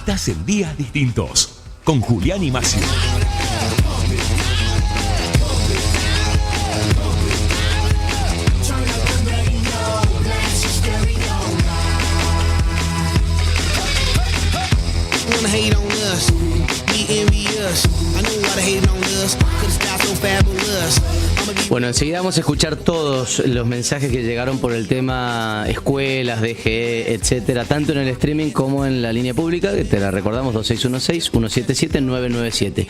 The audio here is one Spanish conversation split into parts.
Estás en Días Distintos con Julián y Macio. Hate on us, we envy us. I know why they hate on us, 'cause it's got so fabulous. Bueno, enseguida vamos a escuchar todos los mensajes que llegaron por el tema escuelas, DGE, etcétera, tanto en el streaming como en la línea pública, que te la recordamos, 2616-177-997.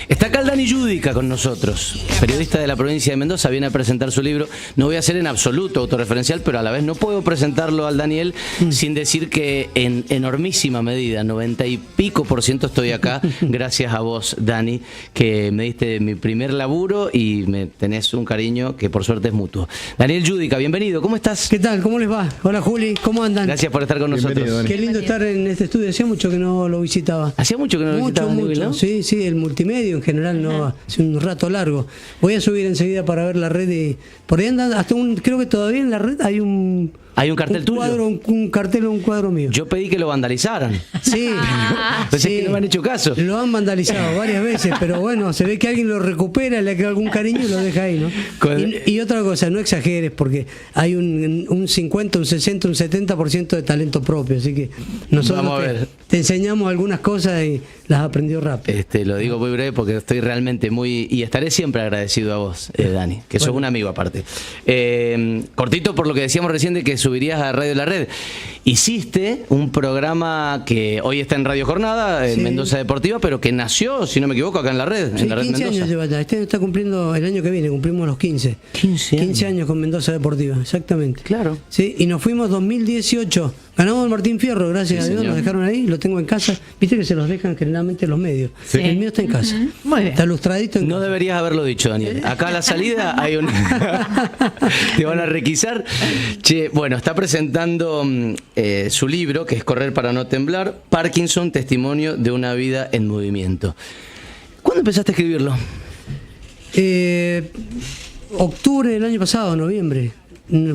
Está acá el Dani Yudica con nosotros, periodista de la provincia de Mendoza, viene a presentar su libro. No voy a ser en absoluto autorreferencial, pero a la vez no puedo presentarlo al Daniel sin decir que en enormísima medida, 90 y pico % estoy acá, gracias a vos, Dani, que me diste mi primer laburo y me tenés un cariño que por suerte es mutuo. Daniel Yudica, bienvenido, ¿cómo estás? ¿Qué tal? ¿Cómo les va? Hola Juli, ¿cómo andan? Gracias por estar con nosotros. Dani. Qué lindo estar en este estudio, hacía mucho que no lo visitaba. ¿Hacía mucho que no lo visitabas, mucho, ¿no? Sí, el multimedio en general, no, hace un rato largo. Voy a subir enseguida para ver la red y por ahí andan, creo que todavía en la red hay un cartel tuyo. Un cartel o un cuadro mío. Yo pedí que lo vandalizaran. Sí. Pensé que no me han hecho caso. Lo han vandalizado varias veces, pero bueno, se ve que alguien lo recupera, le queda algún cariño y lo deja ahí, ¿no? Y otra cosa, no exageres, porque hay un 50, un 60, un 70% de talento propio, así que nosotros te enseñamos algunas cosas y las aprendió rápido. Lo digo muy breve porque estoy realmente y estaré siempre agradecido a vos, Dani, que sos un amigo aparte. Cortito por lo que decíamos recién de que subirías a Radio La Red. Hiciste un programa que hoy está en Radio Jornada, en Mendoza Deportiva, pero que nació, si no me equivoco, acá en La Red. Sí, en la Red 15 Mendoza. años lleva ya. Este año está cumpliendo, el año que viene, cumplimos los 15. 15 años con Mendoza Deportiva, exactamente. Claro. Sí, y nos fuimos 2018. Ganamos el Martín Fierro, gracias a Dios, nos dejaron ahí, lo tengo en casa. Viste que se los dejan generalmente los medios. Sí. El mío está en casa. Muy bien. Está ilustradito en No casa. deberías haberlo dicho, Daniel. Acá a la salida hay un... Te van a requisar. Che, bueno, está presentando su libro, que es Correr para no temblar, Parkinson, testimonio de una vida en movimiento. ¿Cuándo empezaste a escribirlo? Octubre del año pasado, noviembre.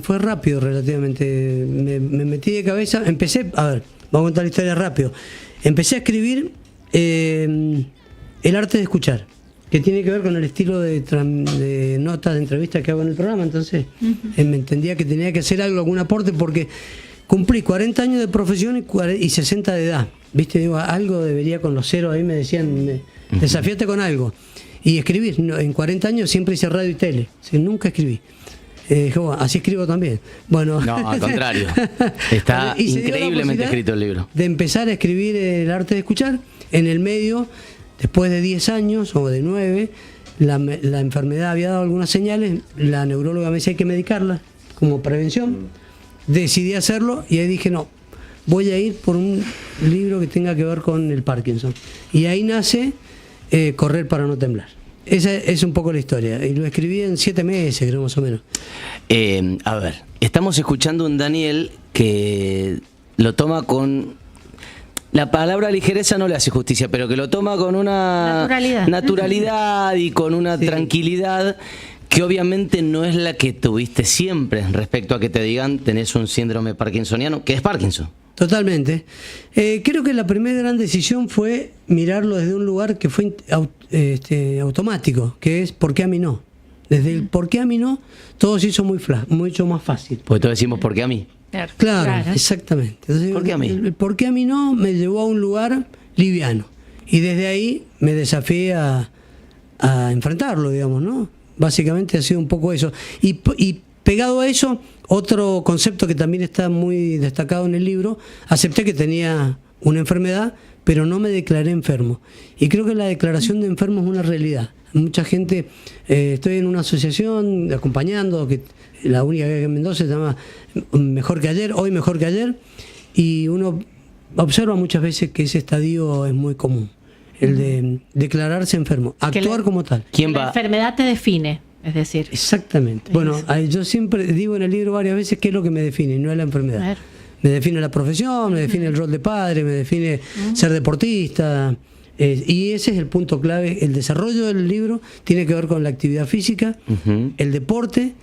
Fue rápido relativamente. Me metí de cabeza. Empecé, a ver, vamos a contar la historia rápido. Empecé a escribir El arte de escuchar, que tiene que ver con el estilo de notas, de entrevistas que hago en el programa. Entonces me entendía que tenía que hacer algún aporte porque cumplí 40 años de profesión y 60 de edad. Viste, digo, algo debería con los ceros, ahí me decían, desafíate con algo. Y escribir, en 40 años siempre hice radio y tele, nunca escribí. Así escribo también. Bueno, no, al contrario. Está increíblemente escrito el libro. De empezar a escribir El arte de escuchar, en el medio, después de 10 años o de 9, la enfermedad había dado algunas señales, la neuróloga me decía hay que medicarla como prevención. Decidí hacerlo y ahí dije no, voy a ir por un libro que tenga que ver con el Parkinson. Y ahí nace Correr para no temblar. Esa es un poco la historia. Y lo escribí en 7 meses, creo, más o menos. A ver, estamos escuchando un Daniel que lo toma con... La palabra ligereza no le hace justicia, pero que lo toma con una naturalidad y con una tranquilidad que obviamente no es la que tuviste siempre respecto a que te digan tenés un síndrome parkinsoniano, que es Parkinson. Totalmente. Creo que la primera gran decisión fue mirarlo desde un lugar que fue automático, que es ¿por qué a mí no? Desde el ¿por qué a mí no? Todo se hizo mucho más fácil. Pues todos decimos ¿por qué a mí? Claro, exactamente. Entonces, ¿por qué a mí? El ¿por qué a mí no? Me llevó a un lugar liviano. Y desde ahí me desafié a enfrentarlo, digamos, ¿no? Básicamente ha sido un poco eso. Y pegado a eso, otro concepto que también está muy destacado en el libro, acepté que tenía una enfermedad, pero no me declaré enfermo. Y creo que la declaración de enfermo es una realidad. Mucha gente, estoy en una asociación acompañando, que la única que hay en Mendoza se llama Mejor que Ayer, Hoy Mejor que Ayer, y uno observa muchas veces que ese estadio es muy común, el de declararse enfermo, actuar como tal. ¿Quién va? La enfermedad te define. Es decir, exactamente. Bueno, yo siempre digo en el libro varias veces qué es lo que me define, no es la enfermedad. Me define la profesión, me define el rol de padre, me define ser deportista. Y ese es el punto clave. El desarrollo del libro tiene que ver con la actividad física, el deporte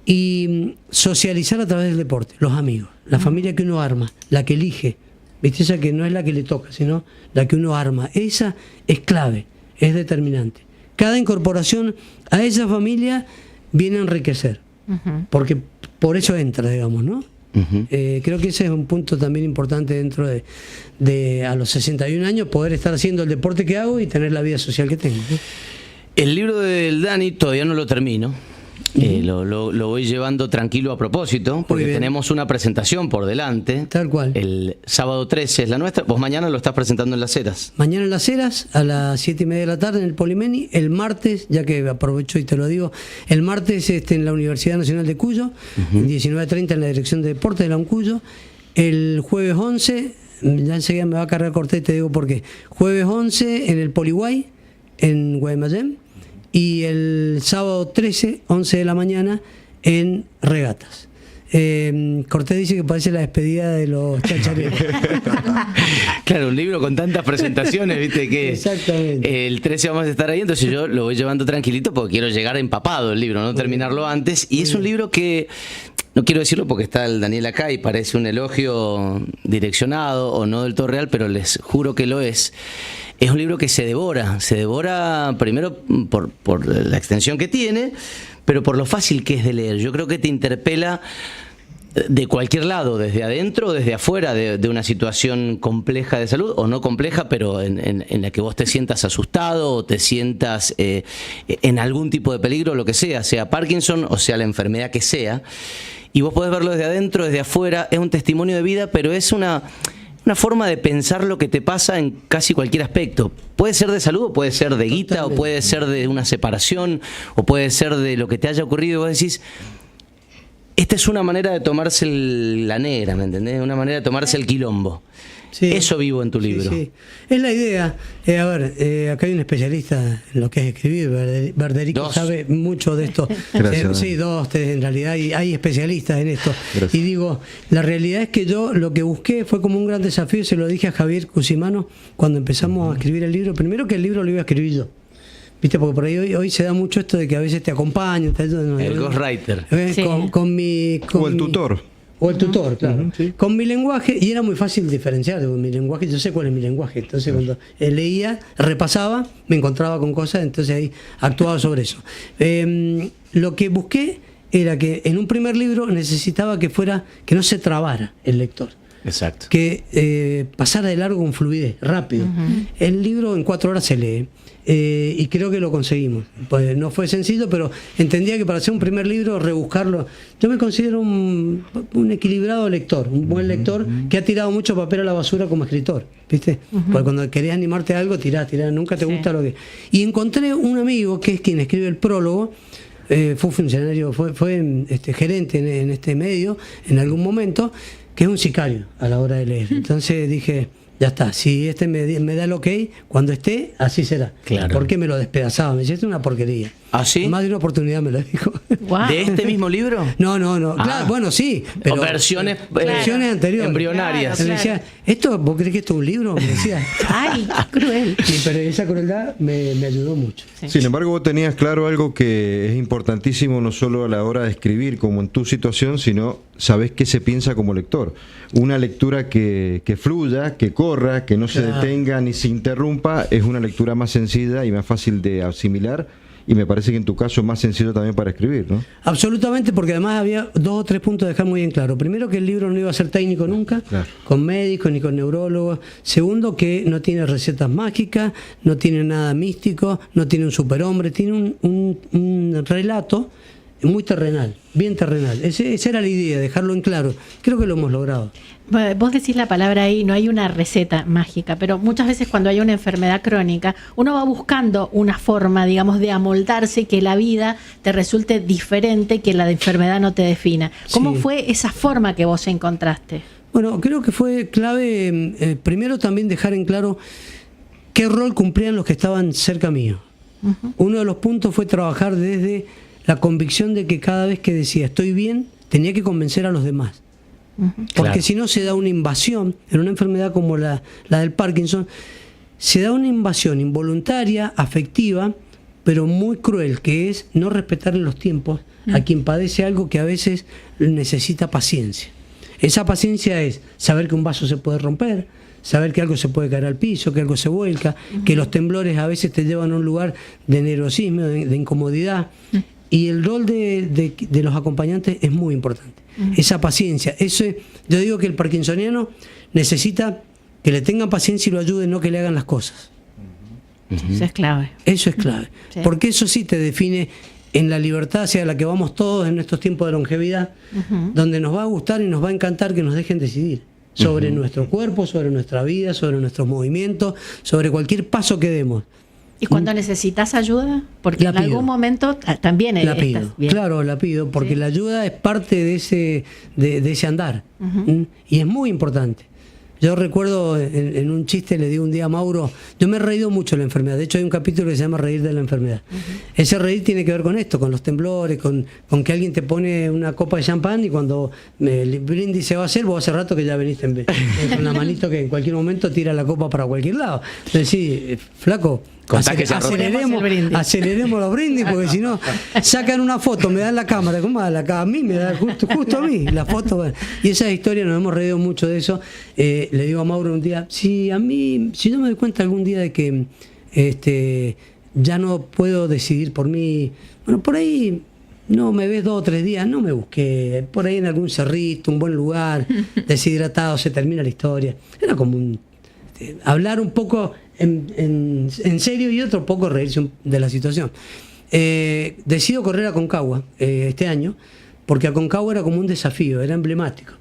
y socializar a través del deporte. Los amigos, la familia que uno arma, la que elige, ¿viste? Esa que no es la que le toca, sino la que uno arma. Esa es clave, es determinante. Cada incorporación a esa familia viene a enriquecer, porque por eso entra, digamos, ¿no? Creo que ese es un punto también importante dentro de a los 61 años poder estar haciendo el deporte que hago y tener la vida social que tengo, ¿no? El libro del Dani todavía no lo termino. Lo voy llevando tranquilo a propósito, porque tenemos una presentación por delante. Tal cual. El sábado 13 es la nuestra. Vos mañana lo estás presentando en Las Heras. Mañana en Las Heras, a las 7:30 de la tarde en el Polimeni. El martes, ya que aprovecho y te lo digo, el martes en la Universidad Nacional de Cuyo, 19:30 en la Dirección de Deportes de la UNCuyo. El jueves 11, ya enseguida me va a cargar Cortés, te digo por qué. Jueves 11 en el Poliguay, en Guaymallén. Y el sábado 13, 11 de la mañana, en Regatas. Cortés dice que parece la despedida de los chachareros. Claro, un libro con tantas presentaciones, viste que Exactamente. El 13 vamos a estar ahí, entonces yo lo voy llevando tranquilito porque quiero llegar empapado el libro, no terminarlo antes. Y es un libro que, no quiero decirlo porque está el Daniel acá y parece un elogio direccionado o no del todo real, pero les juro que lo es. Es un libro que se devora primero por la extensión que tiene, pero por lo fácil que es de leer. Yo creo que te interpela de cualquier lado, desde adentro o desde afuera de una situación compleja de salud, o no compleja, pero en la que vos te sientas asustado o te sientas en algún tipo de peligro, lo que sea Parkinson o sea la enfermedad que sea. Y vos podés verlo desde adentro, desde afuera. Es un testimonio de vida, pero es una forma de pensar lo que te pasa en casi cualquier aspecto. Puede ser de salud, o puede ser de guita, totalmente, o puede ser de una separación, o puede ser de lo que te haya ocurrido. Y vos decís, esta es una manera de tomarse la negra, ¿me entendés? Una manera de tomarse el quilombo. Sí. Eso vivo en tu libro. Sí. Es la idea. Acá hay un especialista en lo que es escribir. Verderico sabe mucho de esto. Gracias. Sí, en realidad hay especialistas en esto. Gracias. Y digo, la realidad es que yo lo que busqué fue como un gran desafío, y se lo dije a Javier Cusimano cuando empezamos a escribir el libro. Primero, que el libro lo iba a escribir yo. ¿Viste? Porque por ahí hoy se da mucho esto de que a veces te acompaño. El ghostwriter. Sí. O el tutor. O el tutor, claro. Sí. Con mi lenguaje, y era muy fácil diferenciar mi lenguaje, yo sé cuál es mi lenguaje. Entonces cuando leía, repasaba, me encontraba con cosas, entonces ahí actuaba sobre eso. Lo que busqué era que en un primer libro necesitaba que no se trabara el lector. Exacto. Que pasara de largo con fluidez, rápido. El libro en 4 horas se lee. Y creo que lo conseguimos. Pues no fue sencillo, pero entendía que para hacer un primer libro, rebuscarlo. Yo me considero un equilibrado lector, un buen lector que ha tirado mucho papel a la basura como escritor, ¿viste? Porque cuando querés animarte a algo, tirás, nunca te gusta lo que. Y encontré un amigo que es quien escribe el prólogo. Fue funcionario, fue gerente en este medio en algún momento, que es un sicario a la hora de leer. Entonces dije, ya está, si me da el ok, cuando esté, así será. Claro. Porque me lo despedazaba, me decía, esto es una porquería. ¿Ah, sí? Más de una oportunidad me lo dijo. Wow. ¿De este mismo libro? No. Claro, bueno, sí. Pero versiones anteriores. Embrionarias. Claro. Me decía, ¿vos crees que esto es un libro? Me decía. Ay, qué cruel. Sí, pero esa crueldad me ayudó mucho. Sí. Sin embargo, vos tenías claro algo que es importantísimo no solo a la hora de escribir como en tu situación, sino sabés qué se piensa como lector. Una lectura que fluya, que corra, que no se detenga ni se interrumpa, es una lectura más sencilla y más fácil de asimilar. Y me parece que en tu caso es más sencillo también para escribir, ¿no? Absolutamente, porque además había 2 o 3 puntos de dejar muy en claro. Primero, que el libro no iba a ser técnico nunca, claro, con médicos ni con neurólogos. Segundo, que no tiene recetas mágicas, no tiene nada místico, no tiene un superhombre, tiene un relato muy terrenal, bien terrenal. Esa era la idea, dejarlo en claro. Creo que lo hemos logrado. Vos decís la palabra ahí, no hay una receta mágica, pero muchas veces cuando hay una enfermedad crónica, uno va buscando una forma, digamos, de amoldarse, que la vida te resulte diferente, que la enfermedad no te defina. ¿Cómo fue esa forma que vos encontraste? Bueno, creo que fue clave, primero también dejar en claro qué rol cumplían los que estaban cerca mío. Uno de los puntos fue trabajar desde la convicción de que cada vez que decía estoy bien, tenía que convencer a los demás. Porque si no se da una invasión, en una enfermedad como la del Parkinson, se da una invasión involuntaria, afectiva, pero muy cruel, que es no respetar los tiempos a quien padece algo que a veces necesita paciencia. Esa paciencia es saber que un vaso se puede romper, saber que algo se puede caer al piso, que algo se vuelca, que los temblores a veces te llevan a un lugar de nerviosismo, de incomodidad. Y el rol de los acompañantes es muy importante. Esa paciencia. Yo digo que el parkinsoniano necesita que le tengan paciencia y lo ayuden, no que le hagan las cosas. Eso es clave. Eso es clave. Sí. Porque eso sí te define en la libertad hacia la que vamos todos en estos tiempos de longevidad, donde nos va a gustar y nos va a encantar que nos dejen decidir sobre nuestro cuerpo, sobre nuestra vida, sobre nuestros movimientos, sobre cualquier paso que demos. ¿Y cuando necesitas ayuda? Porque La en pido. algún momento también La estás pido, bien. claro, la pido, porque Sí. la ayuda es parte de ese andar. Y es muy importante. Yo recuerdo en un chiste, le digo un día a Mauro, yo me he reído mucho de la enfermedad. De hecho, hay un capítulo que se llama Reír de la enfermedad. Ese reír tiene que ver con esto, con los temblores, con que alguien te pone una copa de champán y cuando el brindis se va a hacer, vos hace rato que ya veniste con la manito que en cualquier momento tira la copa para cualquier lado. Decís, flaco, Contá que se ha roto. aceleremos los brindis, porque si no, sacan una foto, me dan la cámara, ¿cómo da la cámara? A mí me da justo a mí la foto. Bueno. Y esa historia, nos hemos reído mucho de eso. Le digo a Mauro un día, si yo me doy cuenta algún día de que ya no puedo decidir por mí, bueno, por ahí no me ves 2 o 3 días, no me busqué, por ahí en algún cerrito, un buen lugar, deshidratado, se termina la historia. Era como hablar un poco en serio y otro poco reírse de la situación. Decido correr a Aconcagua este año, porque Aconcagua era como un desafío, era emblemático.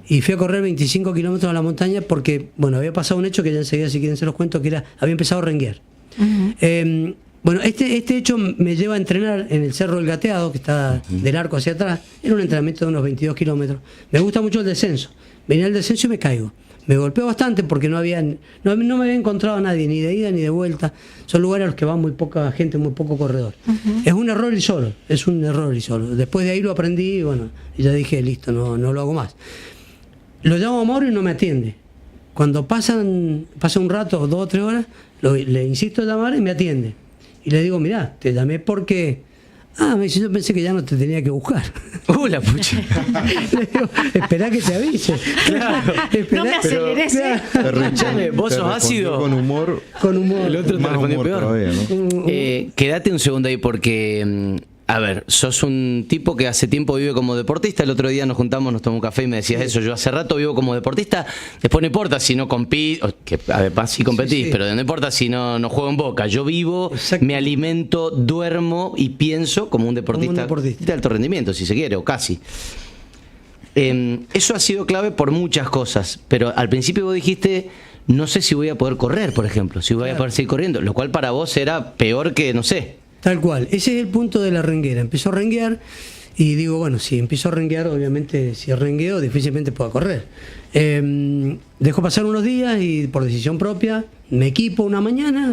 Y fui a correr 25 kilómetros a la montaña porque, bueno, había pasado un hecho que ya enseguida, si quieren se los cuento, que había empezado a renguear. Bueno, este hecho me lleva a entrenar en el Cerro del Gateado, que está del Arco hacia atrás. Era un entrenamiento de unos 22 kilómetros. Me gusta mucho el descenso. Venía el descenso y me caigo. Me golpeó bastante porque no me había encontrado a nadie, ni de ida ni de vuelta. Son lugares a los que va muy poca gente, muy poco corredor. Es un error y solo, Después de ahí lo aprendí y bueno, ya dije, listo, no lo hago más. Lo llamo a Mauro y no me atiende. Cuando pasa un rato, 2 o 3 horas, le insisto en llamar y me atiende. Y le digo, mirá, te llamé porque... me dice, yo pensé que ya no te tenía que buscar. La pucha. Le digo, esperá que te avise. Claro. No me aceleres. Escuchame, ¿vos sos ácido? Con humor. Con humor. El otro te Más respondió humor peor. todavía, ¿no? Quédate un segundo ahí porque, a ver, sos un tipo que hace tiempo vive como deportista. El otro día nos juntamos, nos tomamos un café y me decías eso. Yo hace rato vivo como deportista. Después no importa si no compito, que además sí competís, Sí. pero no importa si no juego en Boca. Yo vivo, Exacto. me alimento, duermo y pienso como un deportista, de alto rendimiento, si se quiere, o casi. Eso ha sido clave por muchas cosas, pero al principio vos dijiste, no sé si voy a poder correr, por ejemplo, si voy a poder seguir corriendo, lo cual para vos era peor que, no sé. Tal cual, ese es el punto de la renguera. Empezó a renguear y digo, bueno, si empiezo a renguear, obviamente si rengueo difícilmente puedo correr. Dejo pasar unos días y por decisión propia me equipo una mañana,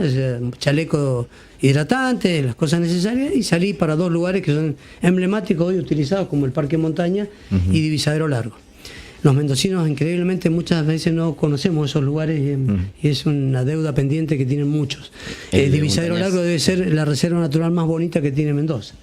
chaleco hidratante, las cosas necesarias, y salí para 2 lugares que son emblemáticos hoy utilizados como el Parque Montaña y Divisadero Largo. Los mendocinos increíblemente muchas veces no conocemos esos lugares y es una deuda pendiente que tienen muchos. Divisadero montañas. Largo debe ser la reserva natural más bonita que tiene Mendoza.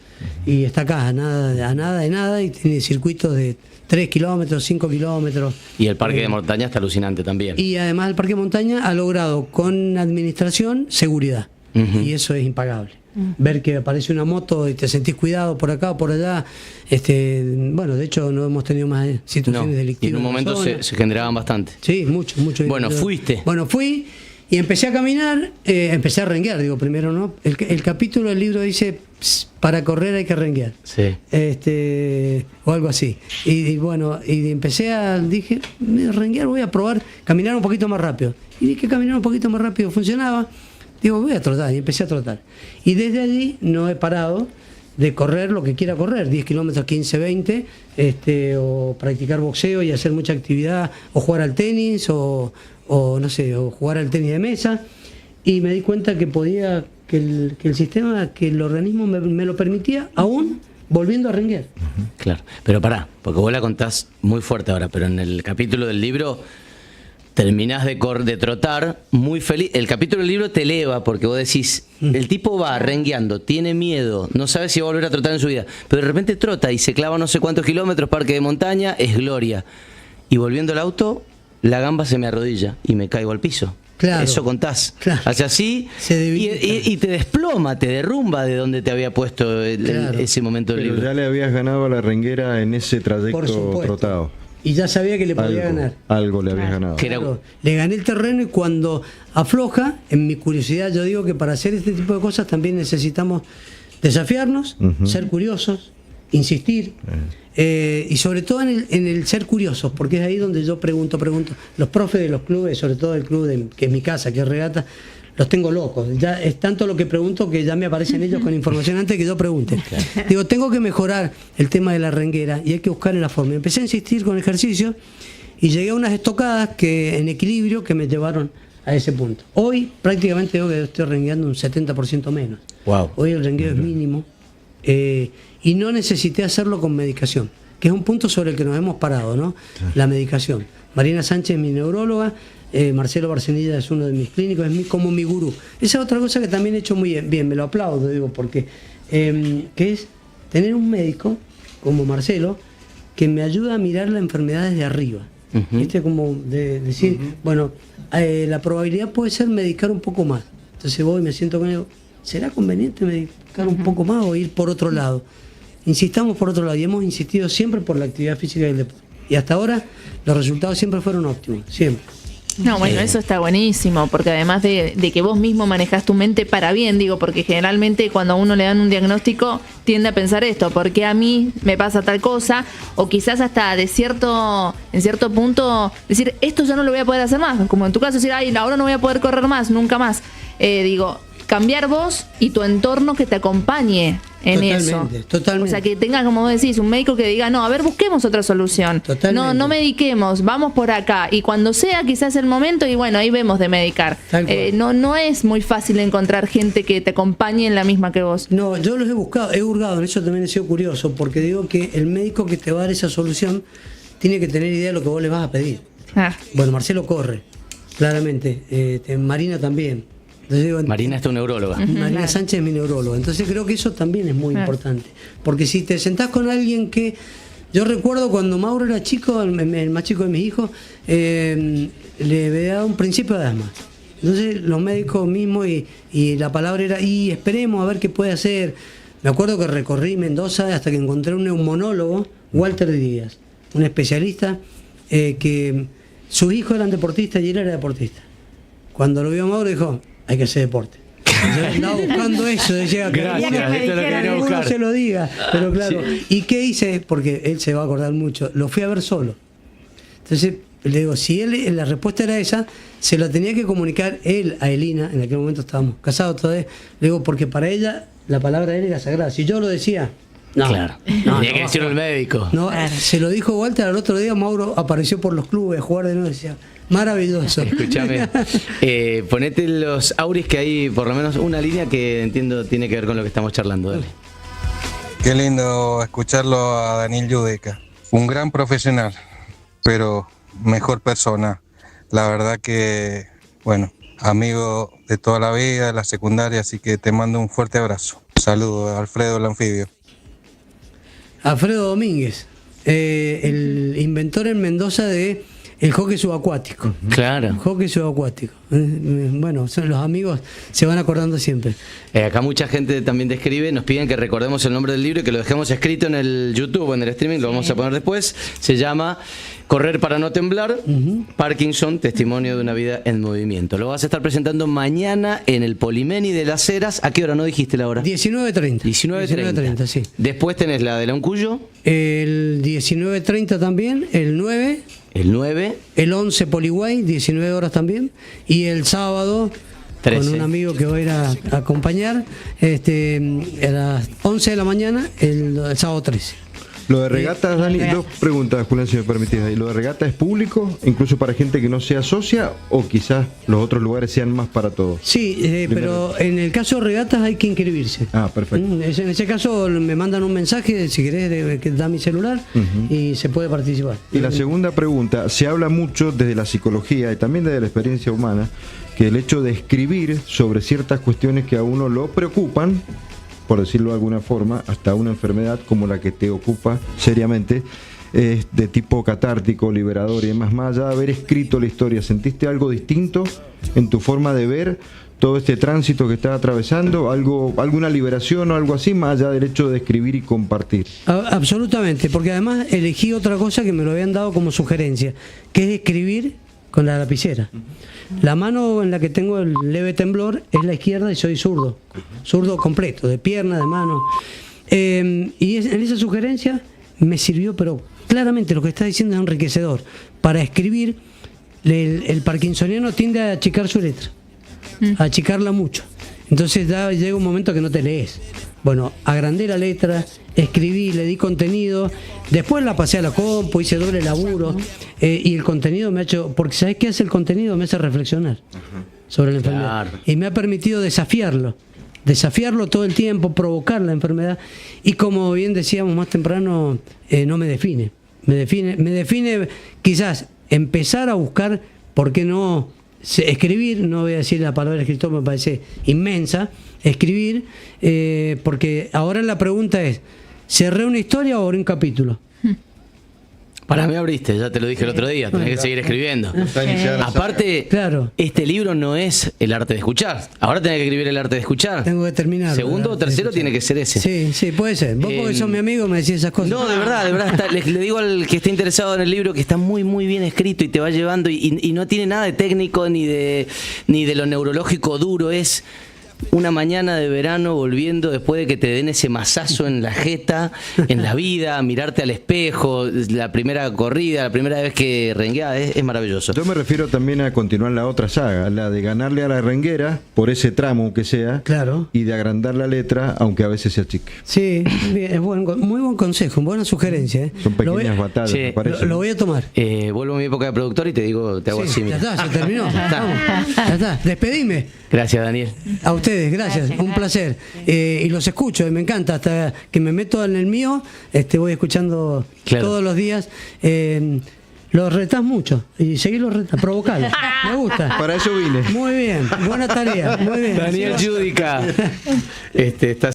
Y está acá, a nada de nada, y tiene circuitos de 3 kilómetros, 5 kilómetros. Y el parque de montaña está alucinante también. Y además el Parque Montaña ha logrado con administración seguridad. Y eso es impagable. Ver que aparece una moto y te sentís cuidado por acá o por allá. Bueno, de hecho no hemos tenido más situaciones No, y delictivas. en un la momento zona. se generaban bastante. Sí, mucho. Bueno, fuiste. Bueno, fui y empecé a caminar, empecé a renguear, digo, primero, ¿no? El capítulo del libro dice, para correr hay que renguear. Sí. O algo así. Y bueno, dije, renguear, voy a probar, caminar un poquito más rápido. Y dije, caminar un poquito más rápido funcionaba. Digo, voy a trotar, y empecé a trotar. Y desde allí no he parado de correr lo que quiera correr, 10 kilómetros, 15, 20, o practicar boxeo y hacer mucha actividad, o jugar al tenis, o no sé, o jugar al tenis de mesa. Y me di cuenta que podía, que el sistema, que el organismo me lo permitía, aún volviendo a renguear. Claro, pero pará, porque vos la contás muy fuerte ahora, pero en el capítulo del libro terminás de trotar muy feliz. El capítulo del libro te eleva porque vos decís, el tipo va rengueando, tiene miedo, no sabe si va a volver a trotar en su vida, pero de repente trota y se clava no sé cuántos kilómetros, parque de montaña, es gloria. y volviendo al auto, la gamba se me arrodilla y me caigo al piso. Claro. Eso contás. Claro. Hace así Se debilita. y te desploma, te derrumba de donde te había puesto Claro. ese momento del Pero libro. ya le habías ganado a la renguera en ese Por trayecto supuesto. trotado. Y ya sabía que le podía ganar. Algo le habías ganado. Que era- Claro, le gané el terreno y cuando afloja, en mi curiosidad, yo digo que para hacer este tipo de cosas también necesitamos desafiarnos, ser curiosos, insistir, y sobre todo en el ser curiosos, porque es ahí donde yo pregunto. Los profes de los clubes, sobre todo el club que es mi casa, que es Regata, los tengo locos. Ya es tanto lo que pregunto que ya me aparecen ellos con información antes que yo pregunte. Digo, tengo que mejorar el tema de la renguera y hay que buscar la forma. Empecé a insistir con ejercicio y llegué a unas estocadas que en equilibrio que me llevaron a ese punto. Hoy prácticamente digo que estoy rengueando un 70% menos. Wow. Hoy el rengueo es mínimo y no necesité hacerlo con medicación, que es un punto sobre el que nos hemos parado, ¿no? La medicación. Marina Sánchez es mi neuróloga, Marcelo Barcenilla es uno de mis clínicos, es como mi gurú. Esa es otra cosa que también he hecho muy bien, me lo aplaudo, digo, porque que es tener un médico como Marcelo que me ayuda a mirar la enfermedad desde arriba. ¿Viste? Como de decir, bueno, la probabilidad puede ser medicar un poco más. Entonces voy y me siento con él, ¿será conveniente medicar un poco más o ir por otro lado? Insistamos por otro lado y hemos insistido siempre por la actividad física y el deporte. Y hasta ahora los resultados siempre fueron óptimos, siempre. No, bueno, eso está buenísimo, porque además de que vos mismo manejás tu mente para bien, digo, porque generalmente cuando a uno le dan un diagnóstico tiende a pensar esto, porque a mí me pasa tal cosa, o quizás hasta en cierto punto decir, esto ya no lo voy a poder hacer más, como en tu caso decir, ay, ahora no voy a poder correr más, nunca más. Digo, cambiar vos y tu entorno que te acompañe en eso. Totalmente. O sea, que tengas, como vos decís, un médico que diga, no, a ver, busquemos otra solución. Totalmente. No mediquemos, vamos por acá. Y cuando sea quizás el momento, y bueno, ahí vemos de medicar. Tal cual. No es muy fácil encontrar gente que te acompañe en la misma que vos. No, yo los he buscado, he hurgado, en eso también he sido curioso, porque digo que el médico que te va a dar esa solución tiene que tener idea de lo que vos le vas a pedir. Ah, Bueno, Marcelo corre, claramente, Marina también. Entonces digo, Marina es tu neuróloga. Marina Sánchez es mi neuróloga. Entonces creo que eso también es muy importante. Porque si te sentás con alguien que... Yo recuerdo cuando Mauro era chico, el más chico de mis hijos, le había dado un principio de asma. Entonces los médicos mismos y la palabra era, y esperemos a ver qué puede hacer. Me acuerdo que recorrí Mendoza hasta que encontré un neumonólogo, Walter Díaz, un especialista que sus hijos eran deportistas y él era deportista. Cuando lo vio Mauro dijo, hay que hacer deporte. Yo andaba buscando eso, decía que Gracias, esto es lo que quería alguno buscar. se lo diga, pero claro. ¿Y qué hice? Porque él se va a acordar mucho. Lo fui a ver solo. Entonces le digo, si él la respuesta era esa, se la tenía que comunicar él a Elina. En aquel momento estábamos casados todavía. Le digo, porque para ella la palabra de él era sagrada. Si yo lo decía, no. Claro. No, Tenía que decirlo el médico. No, se lo dijo Walter al otro día. Mauro apareció por los clubes a jugar de nuevo y decía, maravilloso. Escúchame, ponete los auris que hay por lo menos una línea que entiendo tiene que ver con lo que estamos charlando. Dale. Qué lindo escucharlo a Daniel Yudeca. Un gran profesional, pero mejor persona. La verdad que, bueno, amigo de toda la vida, de la secundaria, así que te mando un fuerte abrazo. Saludos, Alfredo el Anfibio. Alfredo Domínguez, el inventor en Mendoza de el hockey subacuático. Claro. Hockey subacuático. Bueno, son los amigos, se van acordando siempre. Acá mucha gente también te escribe, nos piden que recordemos el nombre del libro y que lo dejemos escrito en el YouTube o en el streaming, lo vamos a poner después. Se llama Correr para no temblar, Parkinson, testimonio de una vida en movimiento. Lo vas a estar presentando mañana en el Polimeni de Las Heras. ¿A qué hora no dijiste la hora? 19:30. 19:30. Sí. Después tenés la de Launcuyo, El 19:30 también, el 9, el 9, el 11 Poliway, 19 horas también, y el sábado 13. con un amigo que voy a ir a acompañar, a las 11 de la mañana, el sábado 13. Lo de regatas, Dani, dos preguntas, Julián, si me permitís. ahí. ¿Lo de regata es público, incluso para gente que no sea socia, o quizás los otros lugares sean más para todos? Sí, pero en el caso de regatas hay que inscribirse. Ah, perfecto. En ese caso me mandan un mensaje, si querés, que da mi celular, y se puede participar. Y la segunda pregunta, se habla mucho desde la psicología y también desde la experiencia humana, que el hecho de escribir sobre ciertas cuestiones que a uno lo preocupan, por decirlo de alguna forma, hasta una enfermedad como la que te ocupa seriamente, de tipo catártico, liberador y demás, más allá de haber escrito la historia, ¿sentiste algo distinto en tu forma de ver todo este tránsito que estás atravesando? ¿Alguna liberación o algo así, más allá del hecho de escribir y compartir? Absolutamente, porque además elegí otra cosa que me lo habían dado como sugerencia, que es escribir con la lapicera. La mano en la que tengo el leve temblor es la izquierda y soy zurdo completo, de pierna, de mano. Y en esa sugerencia me sirvió, pero claramente lo que está diciendo es enriquecedor. Para escribir, el parkinsoniano tiende a achicar su letra, a achicarla mucho. Entonces ya llega un momento que no te lees. Bueno, agrandé la letra, escribí, le di contenido, después la pasé a la compu, hice doble laburo, y el contenido me ha hecho, porque ¿sabes qué hace el contenido? Me hace reflexionar sobre la enfermedad. Claro. Y me ha permitido desafiarlo todo el tiempo, provocar la enfermedad, y como bien decíamos más temprano, no me define. Me define quizás empezar a buscar, ¿por qué no? Escribir, no voy a decir la palabra escritor, me parece inmensa, escribir, porque ahora la pregunta es, ¿cerré una historia o abrí un capítulo? Para mí abriste, ya te lo dije el otro día, tenés que seguir escribiendo. Está iniciada la Aparte, Claro. este libro no es el arte de escuchar. Ahora tenés que escribir el arte de escuchar. Tengo que terminar. Segundo o tercero tiene que ser ese. Sí, puede ser. Vos porque sos mi amigo me decís esas cosas. No, de verdad, le digo al que esté interesado en el libro que está muy, muy bien escrito y te va llevando y no tiene nada de técnico ni de lo neurológico duro. Es una mañana de verano volviendo después de que te den ese mazazo en la jeta, en la vida, mirarte al espejo, la primera corrida, la primera vez que rengueás, es maravilloso. Yo me refiero también a continuar la otra saga, la de ganarle a la renguera, por ese tramo que sea, Claro. y de agrandar la letra, aunque a veces se achique. Sí, bien, es muy buen consejo, buena sugerencia. Son Lo voy- pequeñas batallas, Sí, me parece. Lo voy a tomar. Vuelvo a mi época de productor y te digo, te hago Sí, así, ya mira. está, se terminó. Vamos, ya está. Despedime. Gracias, Daniel. A ustedes, gracias, un placer. Y los escucho, y me encanta, hasta que me meto en el mío, voy escuchando Claro. todos los días. Los retás mucho, y seguí los retás, provocarlos. Me gusta. Para eso vine. Muy bien, buena tarea, muy bien. Daniel Judica. Está